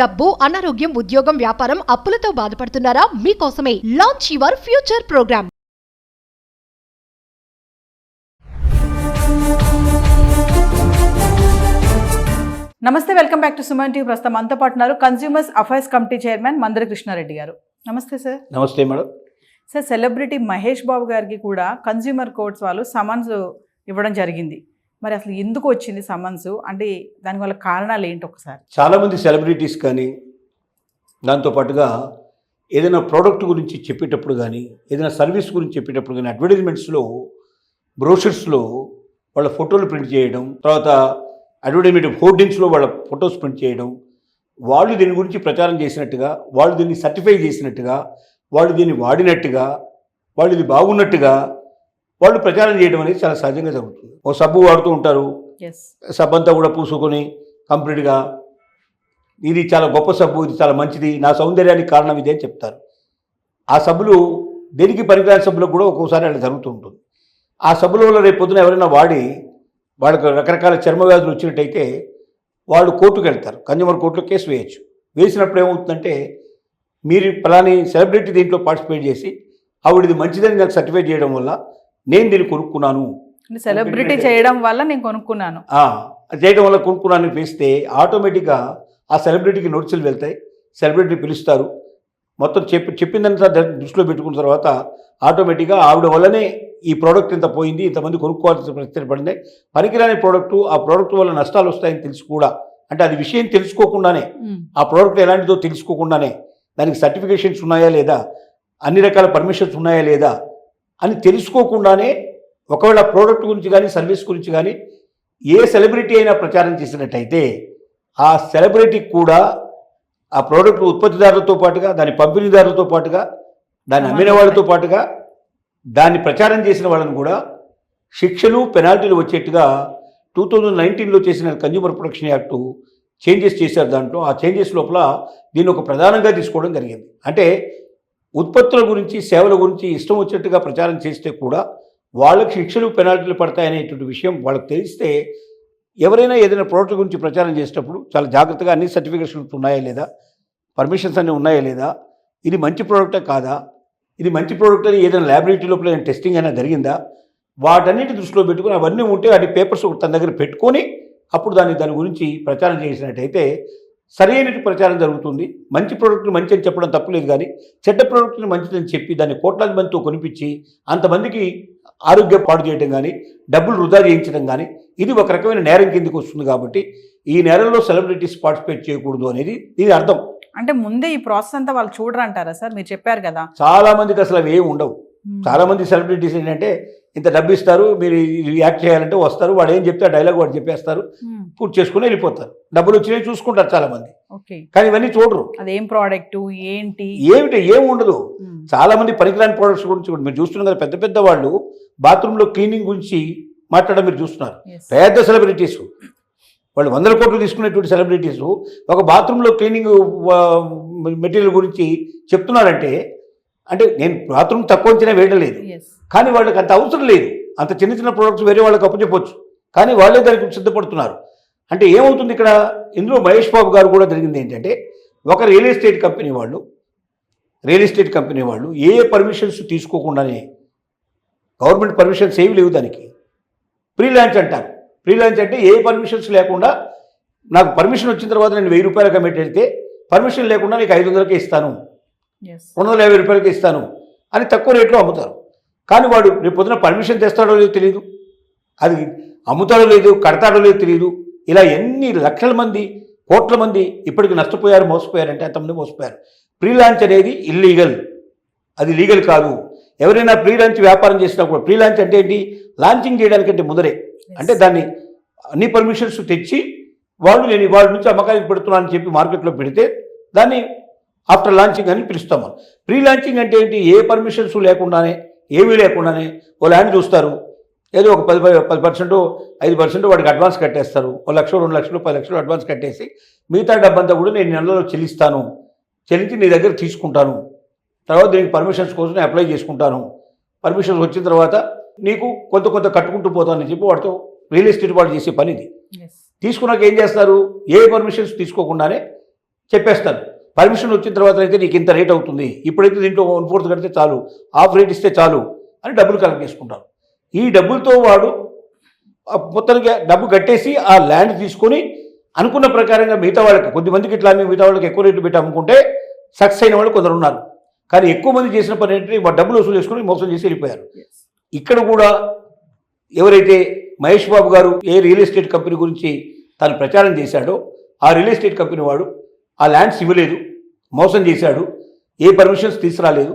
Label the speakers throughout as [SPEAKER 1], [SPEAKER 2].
[SPEAKER 1] డబ్బు, అనారోగ్యం, ఉద్యోగం, వ్యాపారం, అప్పులతో బాధపడుతున్నారా? మీకోసమే లాంచ్ యువర్ ఫ్యూచర్ ప్రోగ్రామ్.
[SPEAKER 2] నమస్తే, welcome back to Suman TV. ప్రస్తుతం మనతో పాటు ఉన్నారు consumers affairs committee chairman Mandari Krishna Reddy గారు. నమస్తే సార్.
[SPEAKER 3] నమస్తే madam.
[SPEAKER 2] Sir, celebrity Mahesh Babu గారికి కూడా కన్స్యూమర్ కోర్ట్స్ వాళ్ళు సమన్స్ ఇవ్వడం జరిగింది. మరి అసలు ఎందుకు వచ్చింది సమన్స్? అంటే దానివల్ల కారణాలు ఏంటి ఒకసారి?
[SPEAKER 3] చాలామంది సెలబ్రిటీస్ కానీ దాంతోపాటుగా ఏదైనా ప్రోడక్ట్ గురించి చెప్పేటప్పుడు కానీ ఏదైనా సర్వీస్ గురించి చెప్పేటప్పుడు కానీ అడ్వర్టైజ్మెంట్స్లో, బ్రోషర్స్లో వాళ్ళ ఫోటోలు ప్రింట్ చేయడం, తర్వాత అడ్వర్టైజ్మెంట్ హోర్డింగ్స్లో వాళ్ళ ఫొటోస్ ప్రింట్ చేయడం, వాళ్ళు దీని గురించి ప్రచారం చేసినట్టుగా, వాళ్ళు దీన్ని సర్టిఫై చేసినట్టుగా, వాళ్ళు దీన్ని వాడినట్టుగా, వాళ్ళు ఇది బాగున్నట్టుగా వాళ్ళు ప్రచారం చేయడం అనేది చాలా సహజంగా జరుగుతుంది. ఓ సబ్బు వాడుతూ ఉంటారు, సబ్బు అంతా కూడా పూసుకొని కంప్లీట్గా ఇది చాలా గొప్ప సబ్బు, ఇది చాలా మంచిది, నా సౌందర్యానికి కారణం ఇదే అని చెప్తారు. ఆ సబ్బులు దేనికి పనికిరాని సబ్బులకు కూడా ఒక్కోసారి అలా జరుగుతూ ఉంటుంది. ఆ సబ్బుల వల్ల రేపు పొద్దున ఎవరైనా వాడి వాళ్ళకి రకరకాల చర్మ వ్యాధులు వచ్చినట్టయితే వాళ్ళు కోర్టుకు వెళ్తారు, కన్జ్యూమర్ కోర్టులో కేసు వేయచ్చు. వేసినప్పుడు ఏమవుతుందంటే, మీరు పలాని సెలబ్రిటీ దీంట్లో పార్టిసిపేట్ చేసి ఆవిడది మంచిదని నాకు సర్టిఫై చేయడం వల్ల నేను దీన్ని కొనుక్కున్నాను,
[SPEAKER 2] సెలబ్రిటీ చేయడం వల్ల నేను కొనుక్కున్నాను,
[SPEAKER 3] చేయడం వల్ల కొనుక్కున్నాను వేస్తే ఆటోమేటిక్గా ఆ సెలబ్రిటీకి నోటీసులు వెళ్తాయి, సెలబ్రిటీ పిలుస్తారు. మొత్తం చెప్పిందంతా దృష్టిలో పెట్టుకున్న తర్వాత ఆటోమేటిక్గా ఆవిడ వల్లనే ఈ ప్రోడక్ట్ ఇంత పోయింది, ఇంతమంది కొనుక్కోవాల్సిన పరిస్థితి పడింది, పనికిరాని ప్రోడక్టు, ఆ ప్రోడక్ట్ వల్ల నష్టాలు వస్తాయని తెలిసి కూడా, అంటే అది విషయం తెలుసుకోకుండానే, ఆ ప్రోడక్ట్ ఎలాంటిదో తెలుసుకోకుండానే, దానికి సర్టిఫికేషన్స్ ఉన్నాయా లేదా, అన్ని రకాల పర్మిషన్స్ ఉన్నాయా లేదా అని తెలుసుకోకుండానే ఒకవేళ ప్రోడక్ట్ గురించి కానీ సర్వీస్ గురించి కానీ ఏ సెలబ్రిటీ అయినా ప్రచారం చేసినట్టయితే ఆ సెలబ్రిటీకి కూడా ఆ ప్రోడక్ట్ ఉత్పత్తిదారులతో పాటుగా, దాని పంపిణీదారులతో పాటుగా, దాన్ని అమ్మిన వాళ్ళతో పాటుగా, దాన్ని ప్రచారం చేసిన వాళ్ళని కూడా శిక్షలు, పెనాల్టీలు వచ్చేట్టుగా 2019లో చేసిన కన్జ్యూమర్ ప్రొటెక్షన్ యాక్టు చేంజెస్ చేశారు. దాంట్లో ఆ చేంజెస్ లోపల దీన్ని ఒక ప్రధానంగా తీసుకోవడం జరిగింది. అంటే ఉత్పత్తుల గురించి, సేవల గురించి ఇష్టం వచ్చినట్టుగా ప్రచారం చేస్తే కూడా వాళ్ళకి శిక్షలు, పెనాల్టీలు పడతాయనేటువంటి విషయం వాళ్ళకి తెలిస్తే ఎవరైనా ఏదైనా ప్రోడక్ట్ గురించి ప్రచారం చేసేటప్పుడు చాలా జాగ్రత్తగా అన్ని సర్టిఫికేషన్స్ ఉన్నాయా లేదా, పర్మిషన్స్ అన్నీ ఉన్నాయా లేదా, ఇది మంచి ప్రోడక్టే కాదా, ఇది మంచి ప్రోడక్ట్ అని ఏదైనా ల్యాబొరేటరీ లోపల టెస్టింగ్ అయినా జరిగిందా, వాటన్నిటి దృష్టిలో పెట్టుకుని అవన్నీ ఉంటే వాటి పేపర్స్ తన దగ్గర పెట్టుకొని అప్పుడు దాని గురించి ప్రచారం చేసినట్టయితే సరైన ప్రచారం జరుగుతుంది. మంచి ప్రోడక్ట్ని మంచి అని చెప్పడం తప్పులేదు, కానీ చెడ్డ ప్రోడక్ట్ని మంచిదని చెప్పి దాన్ని కోట్లాది మందితో కొనిపించి అంతమందికి ఆరోగ్యం పాడు చేయడం కానీ, డబ్బులు వృధా చేయించడం కానీ, ఇది ఒక రకమైన నేరం కిందకి వస్తుంది. కాబట్టి ఈ నేరంలో సెలబ్రిటీస్ పార్టిసిపేట్ చేయకూడదు అనేది దీని అర్థం.
[SPEAKER 2] అంటే ముందే ఈ ప్రాసెస్ అంతా వాళ్ళు చూడరంటారా సార్? మీరు చెప్పారు కదా, చాలా
[SPEAKER 3] మందికి అసలు అవి ఏమి ఉండవు. చాలా మంది సెలబ్రిటీస్ ఏంటంటే ఇంత డబ్బు ఇస్తారు, మీరు రియాక్ట్ చేయాలంటే వస్తారు, వాడు ఏం చెప్తే ఆ డైలాగ్ వాడు చెప్పేస్తారు, పూర్తి చేసుకుని వెళ్ళిపోతారు. డబ్బులు వచ్చినాయి చూసుకుంటారు చాలా మంది, కానీ ఇవన్నీ చూడరు.
[SPEAKER 2] అదేం ప్రోడక్ట్ ఏమిటి
[SPEAKER 3] ఏమి ఉండదు. చాలా మంది పనికిరాని ప్రోడక్ట్స్ గురించి కూడా మీరు చూస్తున్నారు కదా. పెద్ద పెద్ద వాళ్ళు బాత్రూంలో క్లీనింగ్ గురించి మాట్లాడడం మీరు చూస్తున్నారు. పెద్ద సెలబ్రిటీస్, వాళ్ళు 100 కోట్లు తీసుకునేటువంటి సెలబ్రిటీస్ ఒక బాత్రూంలో క్లీనింగ్ మెటీరియల్ గురించి చెప్తున్నారంటే, అంటే నేను బాత్రూమ్ తక్కువ అంచనా వేయడం లేదు, కానీ వాళ్ళకి అంత అవసరం లేదు. అంత చిన్న చిన్న ప్రోడక్ట్స్ వేరే వాళ్ళకి అప్పచెప్పొచ్చు, కానీ వాళ్ళే దానికి సిద్ధపడుతున్నారు. అంటే ఏమవుతుంది ఇక్కడ, ఇందులో మహేష్ బాబు గారు కూడా జరిగింది ఏంటంటే, ఒక రియల్ ఎస్టేట్ కంపెనీ వాళ్ళు ఏ పర్మిషన్స్ తీసుకోకుండానే, గవర్నమెంట్ పర్మిషన్స్ ఏమి లేవు దానికి, ప్రీ లాంచ్ అంటారు. ప్రీ లాంచ్ అంటే ఏ పర్మిషన్స్ లేకుండా, నాకు పర్మిషన్ వచ్చిన తర్వాత నేను 1000 రూపాయలకు అమ్మేటైతే పర్మిషన్ లేకుండా నీకు 500కే ఇస్తాను, 250 రూపాయలకి ఇస్తాను అని తక్కువ రేట్లో అమ్ముతారు. కానీ వాడు రేపు పొద్దున పర్మిషన్ తెస్తాడో లేదో తెలియదు, అది అమ్ముతాడో లేదు, కడతాడో లేదో తెలియదు. ఇలా ఎన్ని లక్షల మంది, కోట్ల మంది ఇప్పటికి నష్టపోయారు, మోసపోయారంటే అంతమంది మోసపోయారు. ప్రీ లాంచ్ అనేది ఇల్లీగల్, అది లీగల్ కాదు. ఎవరైనా ప్రీ లాంచ్ వ్యాపారం చేసినా కూడా, ప్రీ లాంచ్ అంటే ఏంటి, లాంచింగ్ చేయడానికంటే ముందరే, అంటే దాన్ని అన్ని పర్మిషన్స్ తెచ్చి నేను వాళ్ళ నుంచి అమ్మకానికి పెడుతున్నానని చెప్పి మార్కెట్లో పెడితే దాన్ని ఆఫ్టర్ లాంచింగ్ అని పిలుస్తాము. ప్రీ లాంచింగ్ అంటే ఏంటి, ఏ పర్మిషన్స్ లేకుండానే, ఏమీ లేకుండానే ఓ ల్యాండ్ చూస్తారు, ఏదో ఒక 10%, 5% వాడికి అడ్వాన్స్ కట్టేస్తారు. 1 లక్ష, 2 లక్షలు, 10 లక్షలు అడ్వాన్స్ కట్టేసి మిగతా డబ్బంతా కూడా నేను నెలలో చెల్లించి నీ దగ్గర తీసుకుంటాను, తర్వాత దీనికి పర్మిషన్స్ కోసం నేను అప్లై చేసుకుంటాను, పర్మిషన్స్ వచ్చిన తర్వాత నీకు కొంత కట్టుకుంటూ పోతానని చెప్పి వాడితో రియల్ ఎస్టేట్ వాళ్ళు చేసే పని ఇది. తీసుకున్నాక ఏం చేస్తారు, ఏ పర్మిషన్స్ తీసుకోకుండానే చెప్పేస్తాను. పర్మిషన్ వచ్చిన తర్వాత అయితే నీకు ఇంత రేట్ అవుతుంది, ఇప్పుడైతే దీంట్లో 1/4 కడితే చాలు, హాఫ్ రేట్ ఇస్తే చాలు అని డబ్బులు కలెక్ట్ చేసుకుంటారు. ఈ డబ్బులతో వాడు మొత్తానికి డబ్బు కట్టేసి ఆ ల్యాండ్ తీసుకొని అనుకున్న ప్రకారంగా మిగతా వాళ్ళకి, కొద్దిమందికి ఇట్లా మిగతా వాళ్ళకి ఎక్కువ రేట్లు పెట్టి అమ్ముకుంటే సక్సెస్ అయిన వాళ్ళు కొందరు ఉన్నారు. కానీ ఎక్కువ మంది చేసిన పని ఏంటంటే వాడు డబ్బులు వసూలు చేసుకుని మోసం చేసి వెళ్ళిపోయారు. ఇక్కడ కూడా ఎవరైతే మహేష్ బాబు గారు ఏ రియల్ ఎస్టేట్ కంపెనీ గురించి తాను ప్రచారం చేశాడో ఆ రియల్ ఎస్టేట్ కంపెనీ వాడు ఆ ల్యాండ్స్ ఇవ్వలేదు, మోసం చేశాడు, ఏ పర్మిషన్స్ తీసుకురాలేదు.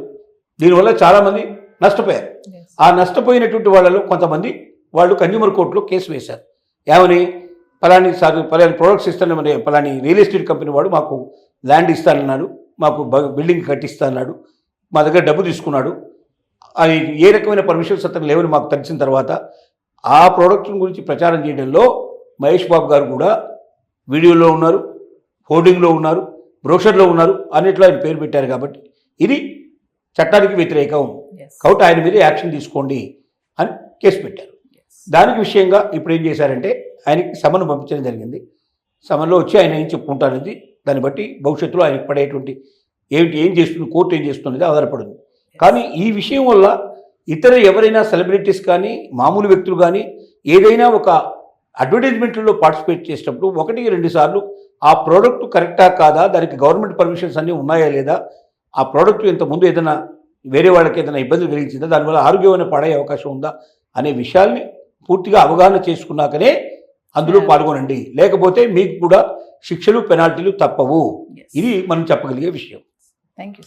[SPEAKER 3] దీనివల్ల చాలామంది నష్టపోయారు. ఆ నష్టపోయినటువంటి వాళ్ళలో కొంతమంది వాళ్ళు కన్జ్యూమర్ కోర్టులో కేసు వేశారు. ఏమని, పలాని ప్రొడక్ట్స్ ఇస్తానని పలాని రియల్ ఎస్టేట్ కంపెనీ వాడు మాకు ల్యాండ్ ఇస్తానన్నాడు, మాకు బిల్డింగ్ కట్టిస్తానన్నాడు, మా దగ్గర డబ్బు తీసుకున్నాడు, అది ఏ రకమైన పర్మిషన్స్ అతను లేవని మాకు తెలిసిన తర్వాత ఆ ప్రోడక్ట్ గురించి ప్రచారం చేయడంలో మహేష్ బాబు గారు కూడా వీడియోలో ఉన్నారు, హోర్డింగ్లో ఉన్నారు, బ్రోషర్లో ఉన్నారు, అన్నిట్లో ఆయన పేరు పెట్టారు. కాబట్టి ఇది చట్టానికి వ్యతిరేకం, కాబట్టి ఆయన మీద యాక్షన్ తీసుకోండి అని కేసు పెట్టారు. దానికి విషయంగా ఇప్పుడు ఏం చేశారంటే ఆయనకి సమన్ పంపించడం జరిగింది. సమన్లో వచ్చి ఆయన ఏం చెప్పుకుంటారనేది దాన్ని బట్టి భవిష్యత్తులో ఆయనకు పడేటువంటి ఏం చేస్తుంది, కోర్టు ఏం చేస్తున్నది ఆధారపడింది. కానీ ఈ విషయం వల్ల ఇతర ఎవరైనా సెలబ్రిటీస్ కానీ మామూలు వ్యక్తులు కానీ ఏదైనా ఒక అడ్వర్టైజ్మెంట్లో పార్టిసిపేట్ చేసేటప్పుడు 1-2 సార్లు ఆ ప్రోడక్ట్ కరెక్టా కాదా, దానికి గవర్నమెంట్ పర్మిషన్స్ అన్నీ ఉన్నాయా లేదా, ఆ ప్రోడక్ట్ ఇంతకుముందు ఏదైనా వేరే వాళ్ళకి ఏదైనా ఇబ్బంది కలిగించిందా, దానివల్ల ఆరోగ్యమైన పాడే అవకాశం ఉందా అనే విషయాల్ని పూర్తిగా అవగాహన చేసుకున్నాకనే అందులో పాల్గొనండి. లేకపోతే మీకు కూడా శిక్షలు పెనాల్టీలు తప్పవు. ఇది మనం చెప్పగలిగే విషయం.
[SPEAKER 2] Thank you.